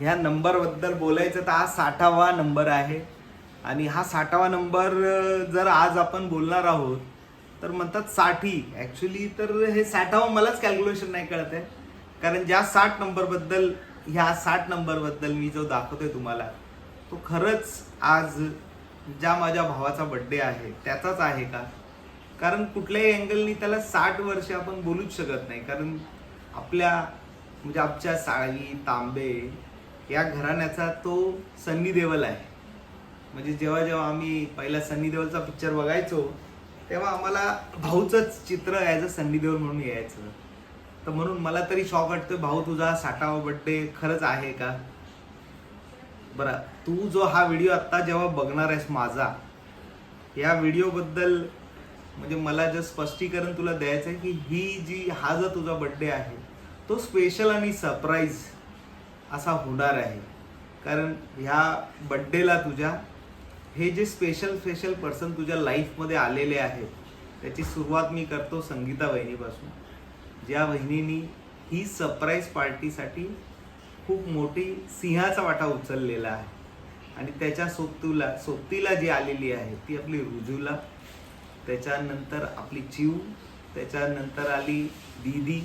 ह्या नंबरबद्दल बोलायचं तर हा 60वा नंबर आहे आणि हा 60वा नंबर जर आज आपण बोलणार आहोत तर म्हणतात 60. ॲक्च्युली तर हे 60वा मलाच कॅल्क्युलेशन नाही कळत आहे, कारण ज्या 60 नंबरबद्दल ह्या 60 नंबरबद्दल मी जो दाखवतोय तुम्हाला तो खरंच आज ज्या माझ्या भावाचा बड्डे आहे त्याचाच आहे का? कारण कुठल्याही अँगलनी त्याला 60 वर्ष आपण बोलूच शकत नाही, कारण आपल्या म्हणजे आमच्या साळवी तांबे या घराण्याचा तो सन्नी देओल आहे. म्हणजे जेव्हा जेव्हा आम्ही पहिला सन्नी देओलचा पिक्चर बघायचो तेव्हा आम्हाला भाऊचंच चित्र ॲज अ सन्नी देओल म्हणून यायचं. तर म्हणून मला तरी शॉक वाटतोय, भाऊ तुझा 60वा बड्डे खरंच आहे का? बरं, तू जो हा व्हिडिओ आत्ता जेव्हा बघणार आहेस माझा, या व्हिडिओबद्दल म्हणजे मला जे स्पष्टीकरण तुला द्यायचं आहे की हा जो तुझा बड्डे आहे तो स्पेशल आणि सरप्राईज असा होणार आहे. कारण ह्या बड्डेला तुझ्या हे जे स्पेशल पर्सन तुझ्या लाईफमध्ये आलेले आहेत त्याची सुरुवात मी करतो संगीता वहिनीपासून, ज्या वहिनीनी ही सरप्राईज पार्टीसाठी खूप मोठी सिंहाचा वाटा उचललेला आहे. आणि त्याच्या सोबतीला जी आलेली आहे ती आपली रुजूला, त्याच्यानंतर आपली चिऊ, त्याच्यानंतर आली दीदी,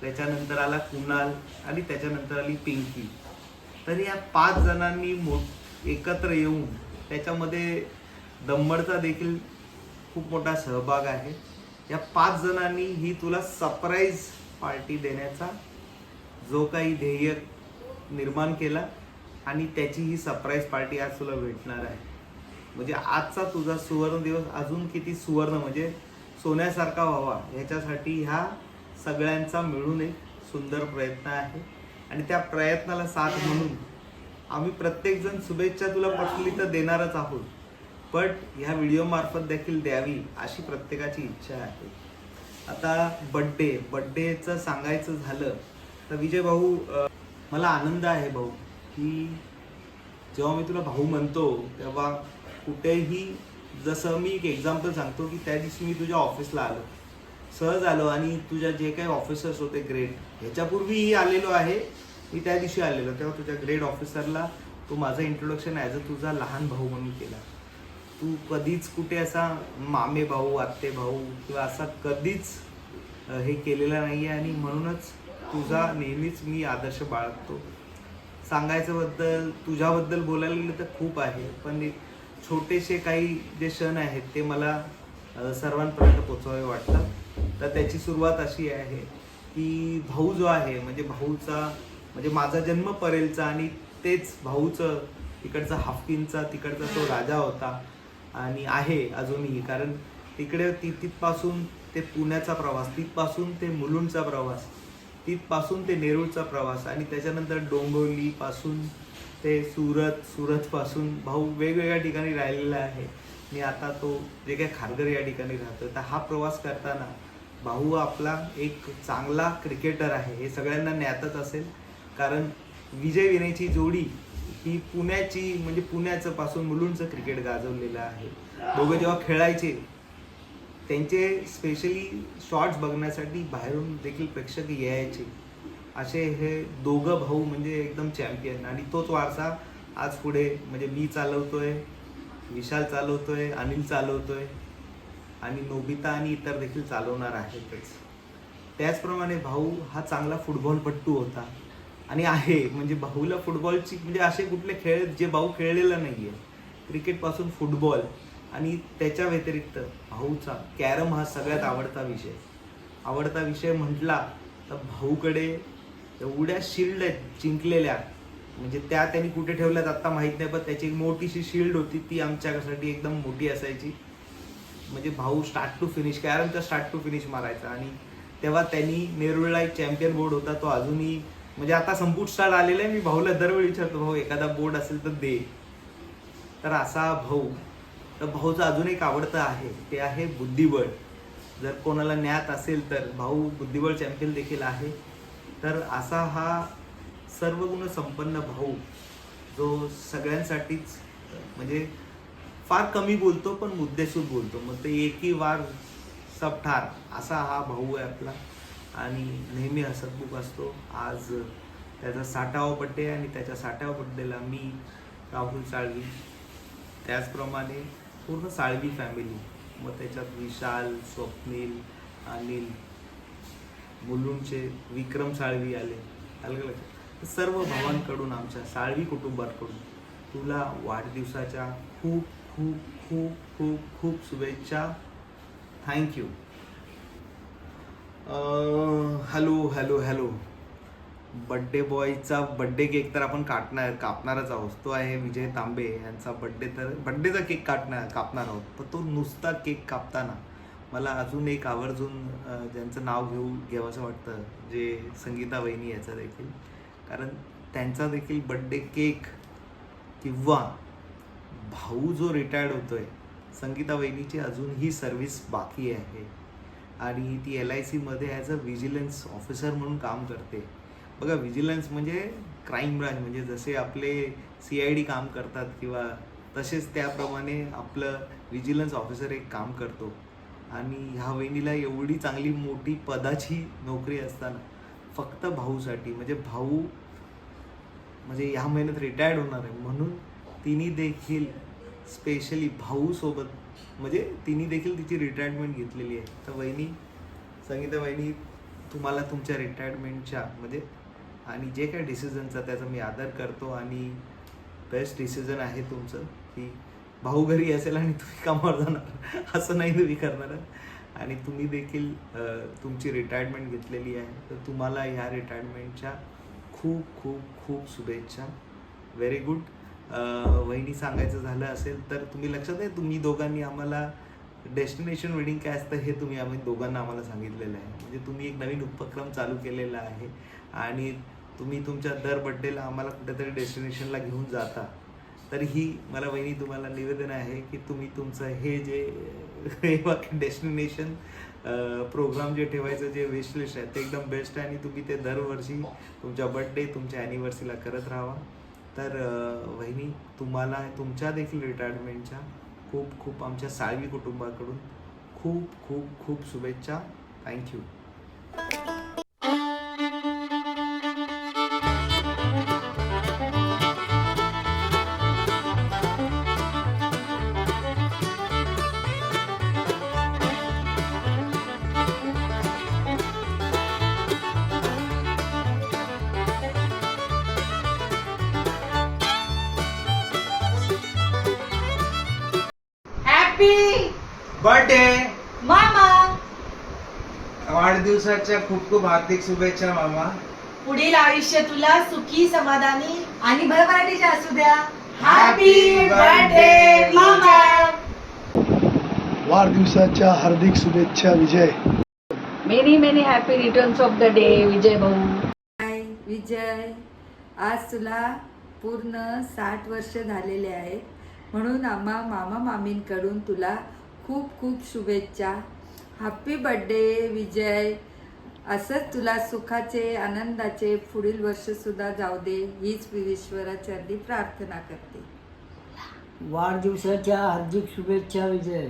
त्याच्यानंतर आला कुणाल आणि त्याच्यानंतर आली पिंकी. तर या 5 जणांनी एकत्र येऊन त्याच्यामध्ये दम्मडचा देखील खूप मोठा सहभाग आहे. या 5 जणांनी ही तुला सरप्राईज पार्टी देण्याचा जो काही ध्येय निर्माण केला आणि त्याची ही सरप्राईज पार्टी आज तुला भेटणार आहे. म्हणजे आजचा तुझा सुवर्ण दिवस अजून किती सुवर्ण म्हणजे सोन्यासारखा व्हावा ह्याच्यासाठी ह्या सगळ्यांचा मिळून एक सुंदर प्रयत्न आहे. आणि त्या प्रयत्नाला साथ म्हणून आम्ही प्रत्येकजण शुभेच्छा तुला पटली तर देणारच आहोत, बट ह्या व्हिडिओमार्फत देखील द्यावी अशी प्रत्येकाची इच्छा आहे. आता बड्डेचं सांगायचं झालं तर विजय भाऊ, मला आनंद आहे भाऊ की जेव्हा मी तुला भाऊ म्हणतो तेव्हा कुठेही, जसं मी एक एक्झाम्पल सांगतो की त्या दिवशी मी तुझ्या ऑफिसला आलो, सहज आलो आणि तुझ्या जे काही ऑफिसर्स होते ग्रेड, ह्याच्यापूर्वीही आलेलो आहे मी, त्या दिवशी आलेलो तेव्हा तुझ्या ग्रेड ऑफिसरला तू माझं इंट्रोडक्शन ॲज अ तुझा लहान भाऊ म्हणून केला. तू कधीच कुठे असा मामे भाऊ आत्ते भाऊ किंवा असा कधीच हे केलेलं नाही आहे आणि म्हणूनच तुझा नेहमीच मी आदर्श बाळगतो. तुझ्याबद्दल बोलायला गेलं तर खूप आहे, पण एक छोटेसे काही जे क्षण आहेत ते मला सर्वांपर्यंत पोचवावे वाटतात. तर त्याची सुरुवात अशी आहे की भाऊ जो आहे म्हणजे भाऊचा म्हणजे माझा जन्म परेलचा आणि तेच भाऊचं तिकडचा हाफकिनचा तिकडचा तो राजा होता आणि आहे अजूनही. कारण तिकडे तिथपासून ते पुण्याचा प्रवास, तिथपासून ते मुलुंडचा प्रवास, तिथपासून ते नेरूळचा प्रवास आणि त्याच्यानंतर डोंबिवलीपासून ते सुरतपासून भाऊ वेगवेगळ्या ठिकाणी राहिलेला आहे. मी आता तो जे काही खारघर या ठिकाणी राहतो. तर हा प्रवास करताना भाऊ आपला एक चांगला क्रिकेटर आहे हे सगळ्यांना ज्ञातच असेल, कारण विजय विनयची जोडी ही पुण्याची म्हणजे पुण्याचं पासून मुलुंडचं क्रिकेट गाजवलेलं आहे. दोघं जेव्हा खेळायचे त्यांचे स्पेशली शॉट्स बघण्यासाठी बाहेरून देखील प्रेक्षक यायचे. असे हे दोघं भाऊ म्हणजे एकदम चॅम्पियन आणि तोच वारसा आज पुढे म्हणजे मी चालवतोय, विशाल चालवतोय, अनिल चालवतोय आणि नोबिता आणि इतर देखील चालवणार आहेतच. त्याचप्रमाणे भाऊ हा चांगला फुटबॉलपट्टू होता आणि आहे. म्हणजे भाऊला फुटबॉलची म्हणजे असे कुठले खेळ जे भाऊ खेळलेला नाही आहे, क्रिकेटपासून फुटबॉल आणि त्याच्या व्यतिरिक्त भाऊचा कॅरम हा सगळ्यात आवडता विषय म्हटला तर भाऊकडे एवढ्या शिल्ड आहेत जिंकलेल्या, म्हणजे त्या त्यांनी कुठे ठेवल्यात आत्ता माहीत नाही, पण त्याची एक मोठीशी शिल्ड होती ती आमच्यासाठी एकदम मोठी असायची. म्हणजे भाऊ स्टार्ट टू फिनिश कॅरमचा स्टार्ट टू फिनिश मारायचा. आणि तेव्हा त्यांनी नेरूळला एक चॅम्पियन बोर्ड होता तो अजूनही म्हणजे आता संपुट स्टार्ट आलेला आहे. मी भाऊला दरवेळी विचारतो भाऊ एखादा बोर्ड असेल तर दे. तर असा भाऊ, तर भाऊचं अजून एक आवडतं आहे ते आहे बुद्धिबळ. जर कोणाला ज्ञात असेल तर भाऊ बुद्धिबळ चॅम्पियन देखील आहे. तर असा हा सर्वगुण संपन्न भाऊ जो सगळ्यांसाठीच म्हणजे फार कमी बोलतो पण मुद्देसूद बोलतो, मग ते एकही वार सब ठार असा हा भाऊ आहे आपला आणि नेहमी हसतमुख असतो. आज त्याचा 60वा बड्डे आणि त्याच्या 60व्या बड्डेला मी राहुल साळवी, त्याचप्रमाणे पूर्ण साळवी फॅमिली, मग त्याच्यात विशाल, स्वप्नील, अनिल, मुलुंडचे विक्रम साळवी आले, अलग अलग सर्व भावांकडून, आमच्या साळवी कुटुंबाकडून तुला वाढदिवसाच्या खूप खूप खूप खूप खूप शुभेच्छा. Thank you. Hello hello hello. Birthday बॉयचा बड्डे केक तर आपण कापणारच आहोत. तो आहे विजय तांबे यांचा बड्डे, तर बड्डेचा केक कापणार आहोत. पण तो नुसता केक कापताना मला अजून एक आवर्जून ज्यांचं नाव घ्यावंसं वाटतं, जे संगीता वहिनी याचा देखील, कारण त्यांचा देखील बड्डे केक किंवा भाऊ जो रिटायर्ड होतोय, संगीता वहिनीची अजूनही सर्व्हिस बाकी आहे आणि ती LICमध्ये ॲज अ व्हिजिलन्स ऑफिसर म्हणून काम करते. बघा, व्हिजिलन्स म्हणजे क्राईम ब्रांच, म्हणजे जसे आपले CID काम करतात किंवा तसेच त्याप्रमाणे आपलं व्हिजिलन्स ऑफिसर एक काम करतो. आणि ह्या वहिनीला एवढी चांगली मोठी पदाची नोकरी असताना फक्त भाऊसाठी, म्हणजे भाऊ म्हणजे ह्या महिन्यात रिटायर्ड होणार आहे म्हणून तिने देखील स्पेशली भाऊसोबत, म्हणजे तिने देखील तिची रिटायरमेंट घेतलेली आहे. तर वहिनी, संगीता वहिनी, तुम्हाला तुमच्या रिटायरमेंटच्या म्हणजे आणि जे काही डिसिजनचा त्याचा मी आदर करतो आणि बेस्ट डिसिजन आहे तुमचं की भाऊ घरी असेल आणि तुम्ही कामावर जाणार, असं नाही तुम्ही करणार. आणि तुम्ही देखील तुमची रिटायरमेंट घेतलेली आहे, तर तुम्हाला ह्या रिटायरमेंटच्या खूप खूप खूप शुभेच्छा. Very good. वहिनी, सांगायचं झालं असेल तर तुम्ही लक्षात आहे, तुम्ही दोघांनी आम्हाला डेस्टिनेशन वेडिंग काय असतं हे आम्ही दोघांना आम्हाला सांगितलेलं आहे. म्हणजे तुम्ही एक नवीन उपक्रम चालू केलेला आहे आणि तुम्ही तुमच्या दर बड्डेला आम्हाला कुठेतरी डेस्टिनेशनला घेऊन जाता. तर ही मला वहिनी तुम्हाला निवेदन आहे की तुम्ही तुमचं हे जे डेस्टिनेशन प्रोग्राम जे ठेवायचं जे विश लिस्ट आहे ते एकदम बेस्ट आहे आणि तुम्ही ते दरवर्षी तुमच्या बड्डे, तुमच्या ॲनिव्हर्सरीला करत राहा. तर वहिनी, तुम्हाला तुमच्या देखील रिटायरमेंटच्या खूप खूप आमच्या साळवी कुटुंबाकडून खूप खूप खूप शुभेच्छा. थँक्यू. बर्थडे मामा, वाढदिवसाच्या खूप खूप हार्दिक शुभेच्छा मामा. पुढील आयुष्य तुला सुखी, समाधानी आणि भरभराटीचे असू द्या. हॅपी बर्थडे मामा. वाढदिवसाच्या हार्दिक शुभेच्छा Vijay. Many many happy returns of the day Vijay भाऊ. हाय विजय, आज तुला पूर्ण 60 वर्ष झालेले आहेत, म्हणून आम्हा मामा मामींकडून तुला खूप खूप शुभेच्छा. हॅपी बर्थडे विजय. असंच तुला सुखाचे, आनंदाचे पुढील वर्षसुद्धा जाऊ दे, हीच ईश्वराचरणी प्रार्थना करते. वाढदिवसाच्या हार्दिक शुभेच्छा Vijay.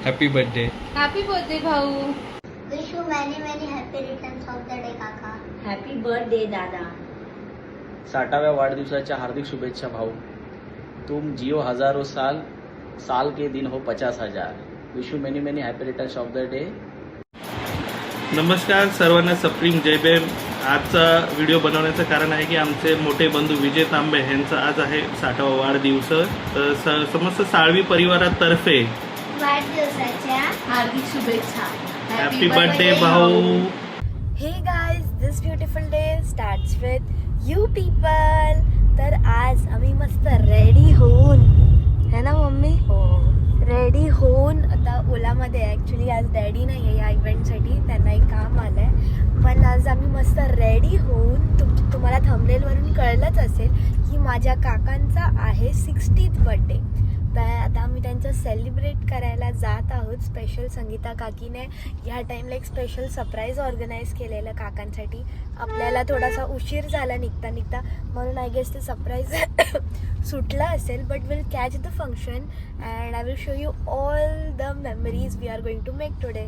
Happy birthday. Happy birthday भाऊ. Wish you many many happy returns of the day, काका. हॅपी बर्थडे दादा. 60व्या वाढदिवसाच्या हार्दिक शुभेच्छा भाऊ. तुम जियो हजारों साल, साल के दिन हो 50,000. Wish you many many happy returns of the day. नमस्कार सर्वांना, सप्रीम जय भीम. आजचा व्हिडिओ बनवण्याचं कारण आहे की आमचे मोठे बंधू विजय तांबे यांचा आज आहे 60वा वाढदिवस. तर समस्त साळवी परिवारातर्फे वाढदिवसाच्या हार्दिक शुभेच्छा. हॅपी बर्थडे भाऊ. Hey guys, this beautiful day starts with you people. तर आज आम्ही मस्त रेडी होऊन, है ना मम्मी, रेडी होऊन आता ओलामध्ये. ॲक्च्युली आज डॅडी नाही आहे या इव्हेंटसाठी, त्यांना एक काम आलं आहे. पण आज आम्ही मस्त रेडी होऊन, तुम्हाला थंबनेलवरून कळलंच असेल की माझ्या काकांचा आहे 60th बर्थडे. तर आता आम्ही त्यांचं सेलिब्रेट करायला जात आहोत. स्पेशल संगीता काकीने ह्या टाईमला एक स्पेशल सरप्राईज ऑर्गनाईज केलेलं काकांसाठी. आपल्याला थोडासा उशीर झाला निघता म्हणून आय गेस ते सरप्राईज सुटलं असेल. But will catch the function and I will show you all the memories we are going to make today.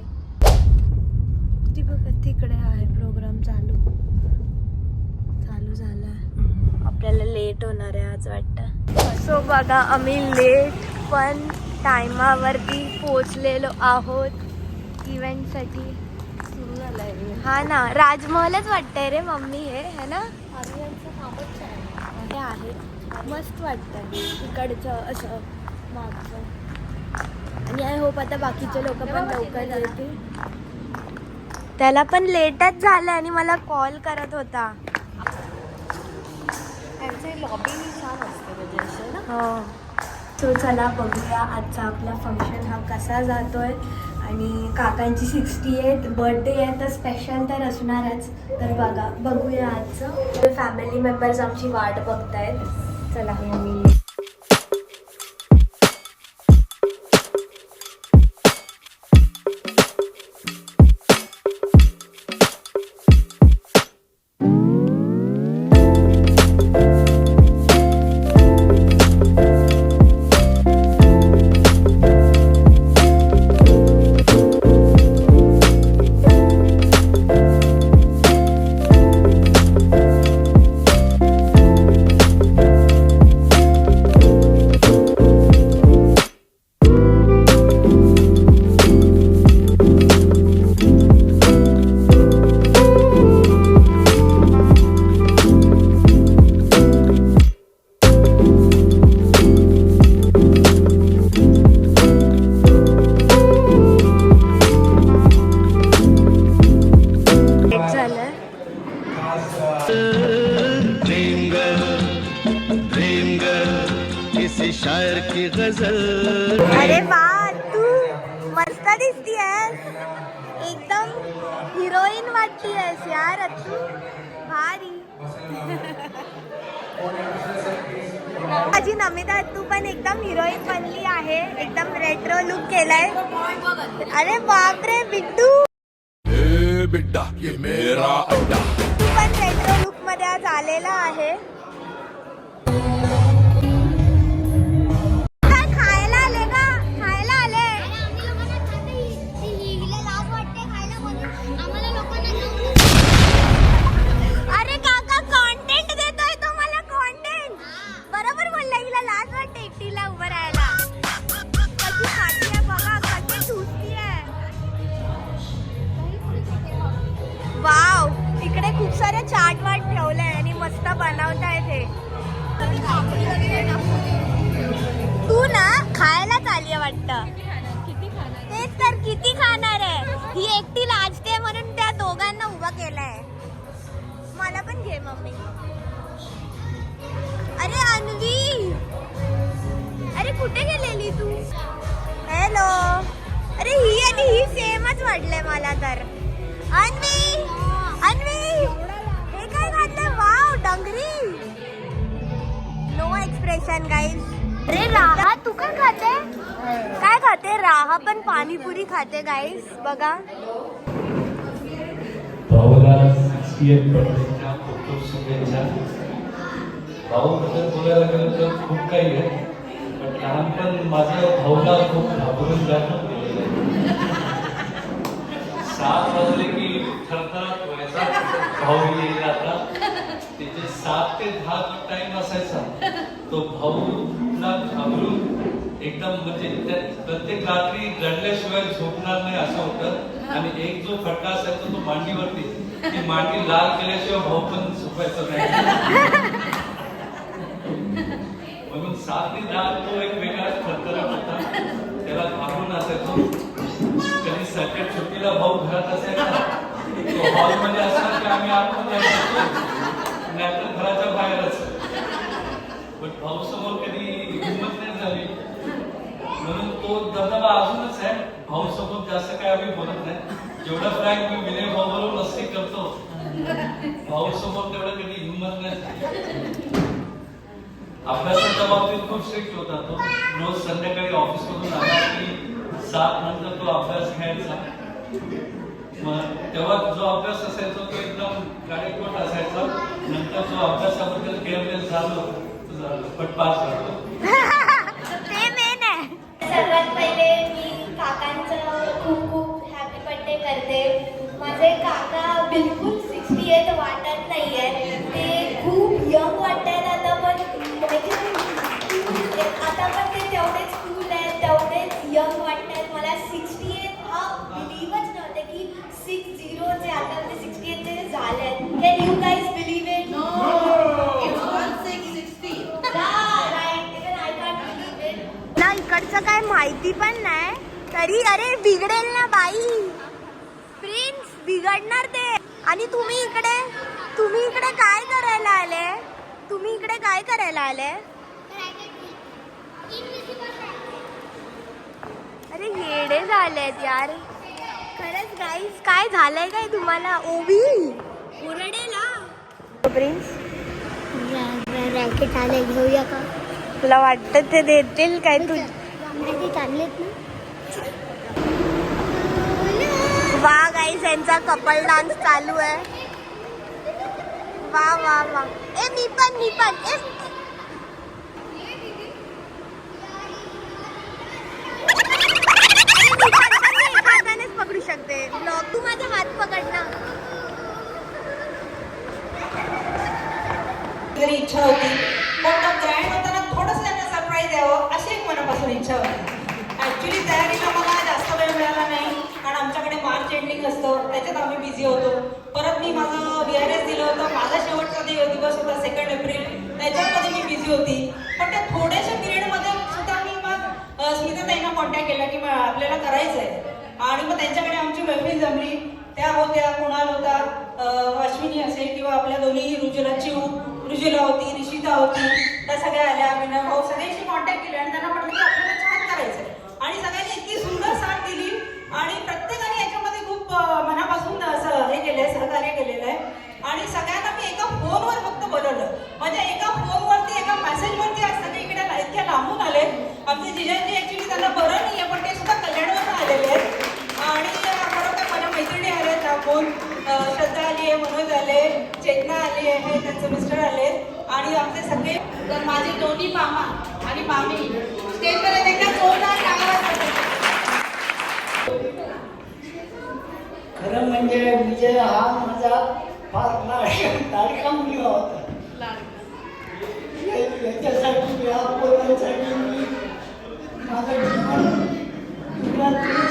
ती बघा तिकडे आहे प्रोग्राम चालू झाला. आपल्याला लेट होणार आहे आज वाटतं. सो बघा आम्ही लेट पण टायमावरती पोचलेलो आहोत इव्हेंटसाठी. सुरू झालाय. हा ना, राजमहलच वाटतंय रे मम्मी हे है ना. हे आहे मस्त वाटतंय इकडचं असं मागचं. आणि आय होप आता बाकीचे लोक पण लवकर येतील. त्याला पण लेटच झालं आणि मला कॉल करत होता. हो. तो चला बघूया आजचा आपला फंक्शन हा कसा जातोय. आणि काकांची 68th बर्थडे आहे तर स्पेशल तर असणारच. तर बघूया आजचं. फॅमिली मेंबर्स आमची वाट बघतायत. चला आम्ही अरे वा, तू मस्त दिसतीयस. एकदम हिरोईन वाटतीयस यार तू. भारी. माझी नमिता तू पण एकदम हिरोईन बनली आहे. एकदम रेट्रो लुक केलाय. अरे बापरे बिट्टू, बेटा ये मेरा अड्डा. तू पण रेट्रो लुक मध्ये आज आलेला आहे. वाव, इकडे खूप सारे चाट वाट ठेवलंय आणि मस्त बनवतायत हे. तू ना खायलाच आली वाटतं. तेच तर, किती खाणार आहे. ही एकटी लाजते म्हणून त्या दोघांना उभा केलाय. मला पण घे मम्मी. अरे अन्वी, अरे कुठे गेलेली तू. हॅलो. अरे ही आणि ही सेमच वाटलंय मला तर. अन्वी, अन्वी, हे काय घातलंय. Wow, dungaree. No expression guys. अरे राहा, तू काय खाते. काय खाते. राहा पण पाणीपुरी खाते गाईज. बघा. भाऊला 68 बर्थडेच्या खूप शुभेच्छा. भाऊबद्दल बोलायला गेलं तर खूप काही आहे. पण लहानपण माझं भाऊला खूप घाबरून जाणं केलेलं आहे. 7 वाजले की थरथरात व्हायचा. भाऊ येईल आता. त्याचे 7 ते 10 टाइम असायचा. तो भाऊला घाबरून एकदम म्हणजे प्रत्येक रात्री रडल्याशिवाय झोपणार नाही असं होतं. आणि एक जो फटका असायचा तो मांडीवरती, ती मांडी लाल केल्याशिवाय भाऊ पण झोपायचं नाही. म्हणून 7 ते 10 तो एक वेगळाच थरथराट होता. त्याला घाबरून असायचो. कधी सॅटर्डे सुट्टीला भाऊ घरात असायचा, तो हॉलमध्ये असला की आम्ही आतमध्ये जायचो, नाहीतर घराच्या बाहेरच. पण भाऊ समोर कधी हिंमत नाही झाली. म्हणून तो दबदबा अजूनच आहे. भाऊ सोबत जास्त काय आम्ही बोलत नाही. जेवढा फ्रँक मी विनय भाऊ बरोबर मस्ती करतो, भाऊ समोर तेवढं कधी हिंमत नाही. अभ्यासाच्या बाबतीत खूप स्ट्रिक्ट होता तो. रोज संध्याकाळी ऑफिस मधून आला की 7 नंतर तो अभ्यास घ्यायचा. मग तेव्हा जो अभ्यास असायचा तो एकदम काळेकोट असायचा. नंतर जो अभ्यासाबद्दल केअरलेस झालो पण पास झालो. ते मेन आहे. सर्वात पहिले मी काकांचं खूप खूप हॅपी बर्थडे करते. माझे काका बिलकुल 68 वाटत नाहीये. ते खूप इकडचं काय माहिती पण नाही तरी अरे बिघडेल ना बाई. प्रिन्स बिघडणार ते. आणि तुम्ही इकडे काय करायला आले? तुम्ही इकडे काय करायला आले? अरे येडे झालेत यार खरंच गाईस. काय झालंय काय तुम्हाला? ओवी ओरडेला. प्रिन्स रॅकेट आले घेऊया का? तुला वाटतं ते देतील काय? तू रॅकेट आणलेत ना. वा गाईस यांचा कपल डान्स चालू आहे. वा वा वा. ए मी पण एका हातानेच पकडू शकते. ब्लॉग तू माझा हात पकड ना. तरी इच्छा होती पण तो ग्रँड होताना थोडंसं त्यांना सरप्राईज द्यावं अशी एक मनापासून इच्छा होती. ऍक्च्युली तयारीला मला जास्त वेळ मिळाला नाही कारण आमच्याकडे मार्च एंडिंग असतं त्याच्यात आम्ही बिझी होतो. परत मी माझं VRS दिलं होतं. माझा शेवटचा दिवस होता 2 एप्रिल. त्याच्यामध्ये मी बिझी होती. पण त्या थोड्याशा पिरियडमध्ये सुद्धा मी मग स्मिताताईंना कॉन्टॅक्ट केला की आपल्याला करायचं आहे. आणि मग त्यांच्याकडे आमची मैफिल जमली. त्या होत्या, कुणाल होता, अश्विनी असेल किंवा आपल्या दोन्ही रुजुला होती, निशिता होती. त्या सगळ्या आल्या. विनय भाऊ सगळ्यांशी कॉन्टॅक्ट केले आणि त्यांना म्हटलं की आपल्याला छान करायचं. आणि सगळ्यांनी इतकी सुंदर साथ दिली आणि प्रत्येकाने याच्यामध्ये खूप मनापासून असं हे केलंय, सहकार्य केलेलं आहे. आणि सगळ्यांना मी एका फोनवर फक्त बोलवलं. म्हणजे एका फोनवरती एका मेसेजवरती आज सगळे इकडे इतक्या लांबून आले. आमचे जिजाजी ऍक्च्युली त्यांना बरं नाही आहे पण ते सुद्धा कल्याणवरून आलेले आहेत. आणि खरोखर माझ्या मैत्रिणी आल्या लांबून. श्रद्धा आली आहे, मनोज आले, चेतना आली आहे, त्यांचे मिस्टर आले आणि आमचे सगळे. तर माझे दोन्ही मामा आणि मामी स्टेजवर एकदा जोरदार टाळ्या. खरं म्हणजे विजय हा माझा फार लाडका मुलगा होता. याच्यासाठी या पोरांसाठी मी माझं जीवन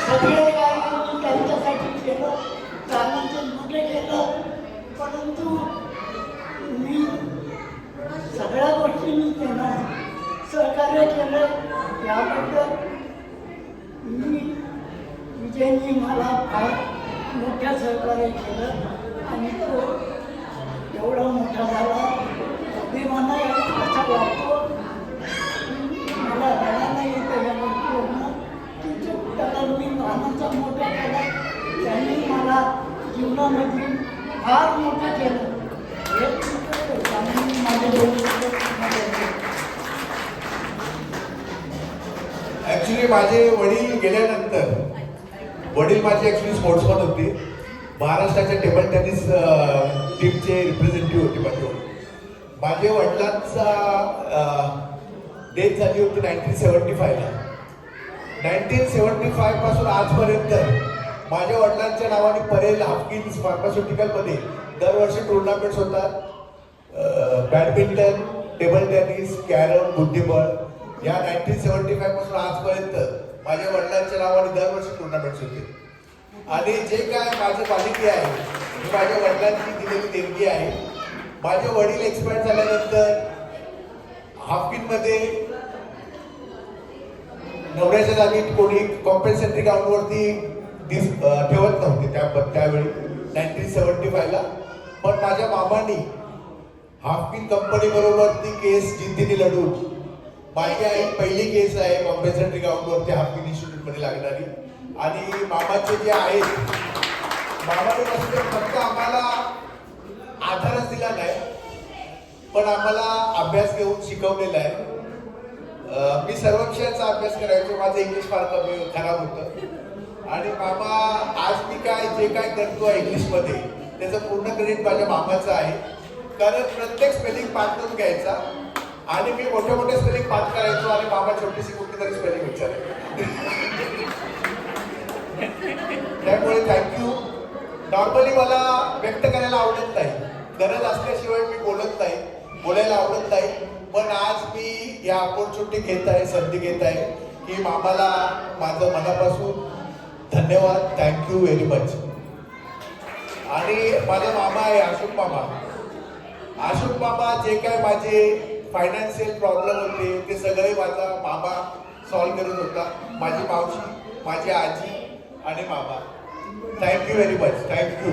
सगळे काय त्यांच्यासाठी केलं. चालायचं मोठे केलं परंतु मी सगळ्या गोष्टींनी त्यांना सहकार्य केलं. याबद्दल मी विजयनी मला फार मोठं सहकार्य केलं आणि तो एवढा मोठा झाला. अभिमानाला असा वाटतो. मला रडायला येतं या गोष्टीवरनं की त्याला मी लहानाचा मोठा केला. त्यांनी मला जीवनामध्ये फार मोठं केलं. ऍक्च्युली माझे वडील गेल्यानंतर वडील माझे ऍक्च्युली स्पोर्ट्समन होते. महाराष्ट्राच्या टेबल टेनिस टीमचे रिप्रेझेंटेटिव्ह होते माझे वडील. माझ्या वडिलांचा डेथ झाली होती 1975ला. 1975 पासून आजपर्यंत माझ्या वडिलांच्या नावाने परेल हाफकिन्स फार्मास्युटिकलमध्ये दरवर्षी टुर्नामेंट्स होतात. बॅडमिंटन, टेबल टेनिस, कॅरम, बुद्धिबळ या 1975 पासून आजपर्यंत माझ्या वडिलांच्या नावाने दरवर्षी टुर्नामेंट्स होते. आणि जे काय माझं क्वालिटी आहे ही माझ्या वडिलांची दिलेली देणगी आहे. माझे वडील एक्सपायर झाल्यानंतर हाफकिनमध्ये नवऱ्याच्या जागी कोणी कॉम्पेन्सेटरी ग्राउंडवरती ठेवत नव्हते त्यावेळी 1975ला. पण माझ्या मामांनी हाफकिन कंपनी बरोबर ती केस जिद्दीने लढून माझी आई पहिली केस आहे कॉम्पेन्सेटरी ग्राउंडवरती हाफकिन इन्स्टिट्यूटमध्ये लागणारी. आणि मामाचे जे आहेत मामाने फक्त आम्हाला आधारच दिला नाही पण आम्हाला अभ्यास घेऊन शिकवलेला आहे. मी सर्व विषयाचा अभ्यास करायचो. माझं इंग्लिश फार खराब होतं आणि मामा आज मी जे काय करतोय इंग्लिशमध्ये त्याचं पूर्ण क्रेडिट माझ्या मामाचं आहे. कारण प्रत्येक स्पेलिंग पाठ करून घ्यायचा आणि मी मोठे मोठे स्पेलिंग पाठ करायचो आणि मामा छोटीशी कुठली तरी स्पेलिंग विचारायचो. त्यामुळे थँक्यू. नॉर्मली मला व्यक्त करायला आवडत नाही. गरज असल्याशिवाय मी बोलायला आवडत नाही. पण आज मी या ऑपॉर्च्युनिटी घेत आहे, संधी घेत आहे की मामाला माझं मनापासून धन्यवाद. Thank you very much. आणि माझा मामा आहे अशोक मामा. अशोक मामा जे काय माझे फायनान्शियल प्रॉब्लेम होते ते सगळे माझा मामा सॉल्व्ह करत होता. माझी मावशी, माझी आजी आणि मामा. Thank you very much. Thank you.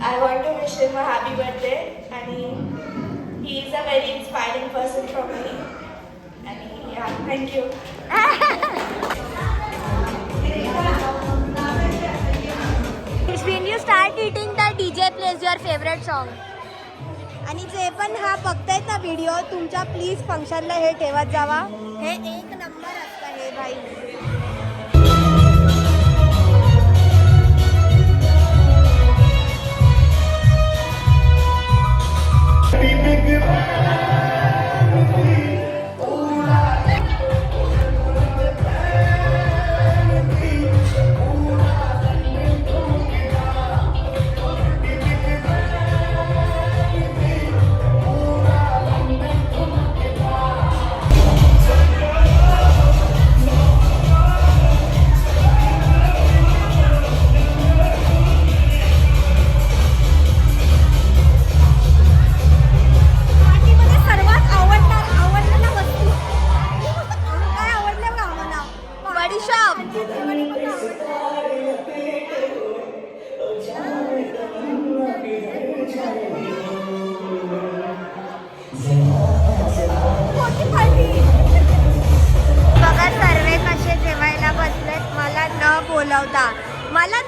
I want to wish him a happy birthday, and he is a very inspiring person for me. And yeah, thank you. When you start eating, the DJ plays your favorite song. आणि जे पण हा बघतायत ना video, तुमच्या please फंक्शनला हे ठेवत जावा. हे एक नंबर असतं हे भाई. बघा सर्वे कसे जेवायला बसलेत. मला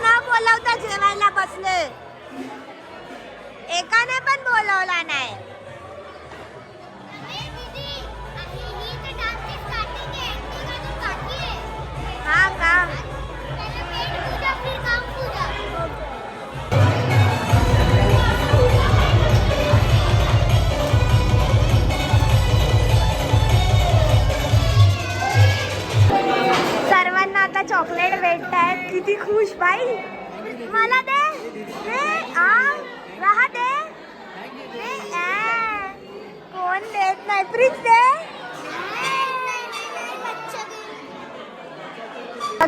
न बोलवता जेवायला बसले. एकाने पण बोलवला नाही. हा का? सर्वांना आता चॉकलेट भेटतायत. किती खुश बाई. मला दे. रहा दे. कोण देत नाही. प्लीज दे.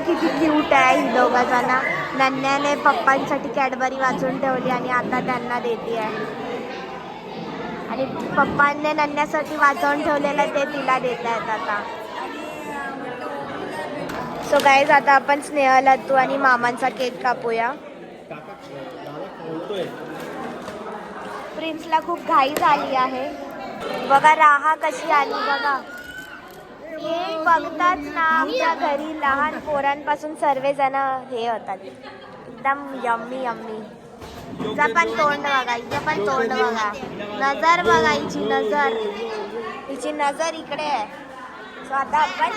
किती क्यूट आहे ही दोघा जण. नन्याने पप्पांसाठी कॅडबरी वाचून ठेवली आणि आता त्यांना देते आहे. आणि पप्पांनी नन्यासाठी वाचवून ठेवलेलं ते तिला देत आहेत आता. सो गाईज आता आपण स्नेहल, अत्तू आणि मामांचा केक कापूया. प्रिन्सला खूप घाई झाली आहे. बघा राहा कशी आली बघा. हे बघताच ना आमच्या घरी लहान पोरांपासून सर्वजण हे होतात. एकदम यम्मी यम्मी. हिचं पण तोंड बघा. हिचं पण तोंड बघा. नजर बघा हिची नजर. हिची नजर इकडे आहे. सो आता आपण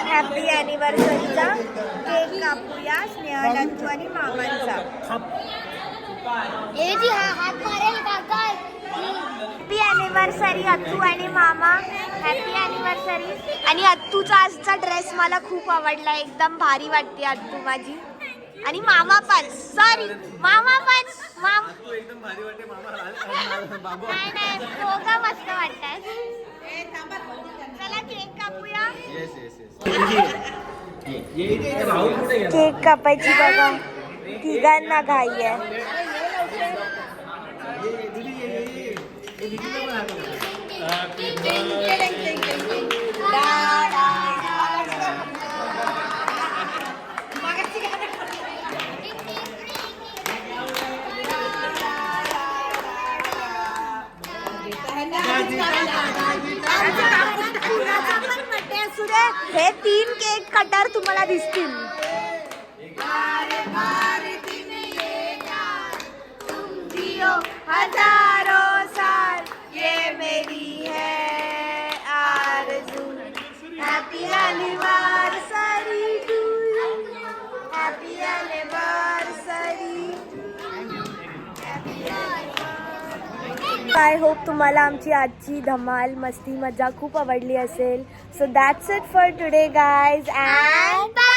हॅपी ॲनिव्हर्सरीचा केक कापूया. स्नेहल, अत्तू आणि मामांचा. हॅपी ॲनिव्हर्सरी अत्तू आणि मामा. Happy anniversary. आणि अत्तूचा आजचा ड्रेस मला खूप आवडला. एकदम भारी वाटते अत्तू माझी. आणि मामा पण. सॉरी मामा पण. एकदम भारी वाटते मामा. नाही नाही दोघं मस्त वाटतात. चला केक कापूया. केक कापायची बघा. तिघांना घाई आहे. Happy birthday हे 3 केक कटर तुम्हाला दिसतील. हजारों साल ये मेरी है आरज़ू. Happy anniversary to you. Happy anniversary. I hope तुम्हाला आमची आजची धमाल मस्ती मजा खूप आवडली असेल. So that's it for today guys and bye.